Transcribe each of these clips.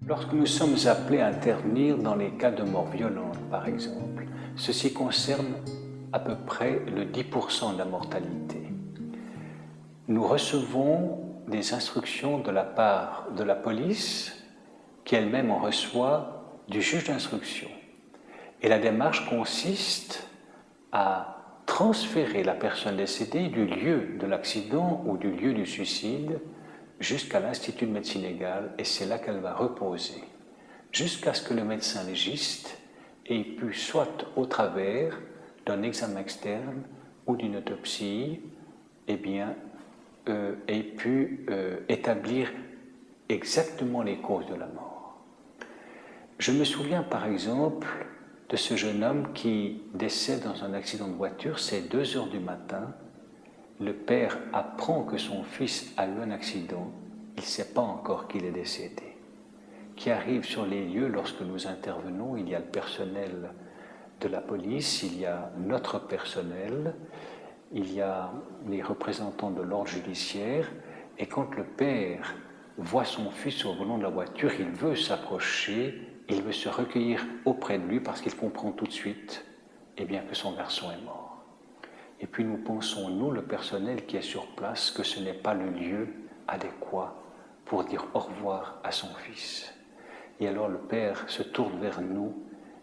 Lorsque nous sommes appelés à intervenir dans les cas de mort violente, par exemple, ceci concerne à peu près le 10% de la mortalité. Nous recevons des instructions de la part de la police, qui elle-même en reçoit du juge d'instruction. Et la démarche consiste à transférer la personne décédée du lieu de l'accident ou du lieu du suicide jusqu'à l'Institut de médecine légale, et c'est là qu'elle va reposer, jusqu'à ce que le médecin légiste ait pu, soit au travers d'un examen externe ou d'une autopsie, ait pu établir exactement les causes de la mort. Je me souviens par exemple de ce jeune homme qui décède dans un accident de voiture, c'est 2 heures du matin. Le père apprend que son fils a eu un accident, il ne sait pas encore qu'il est décédé. Qui arrive sur les lieux lorsque nous intervenons, il y a le personnel de la police, il y a notre personnel, il y a les représentants de l'ordre judiciaire, et quand le père voit son fils au volant de la voiture, il veut s'approcher, il veut se recueillir auprès de lui parce qu'il comprend tout de suite que son garçon est mort. Et puis nous pensons, nous, le personnel qui est sur place, que ce n'est pas le lieu adéquat pour dire au revoir à son fils. Et alors le père se tourne vers nous,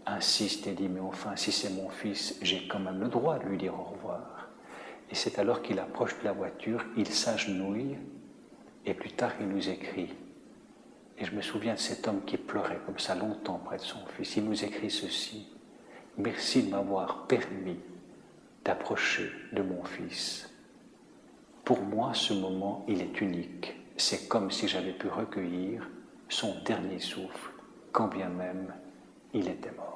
insiste et dit « mais enfin, si c'est mon fils, j'ai quand même le droit de lui dire au revoir ». Et c'est alors qu'il approche de la voiture, il s'agenouille, et plus tard il nous écrit. Et je me souviens de cet homme qui pleurait comme ça longtemps près de son fils. Il nous écrit ceci: « Merci de m'avoir permis d'approcher de mon fils. Pour moi, ce moment, il est unique. C'est comme si j'avais pu recueillir son dernier souffle, quand bien même il était mort. »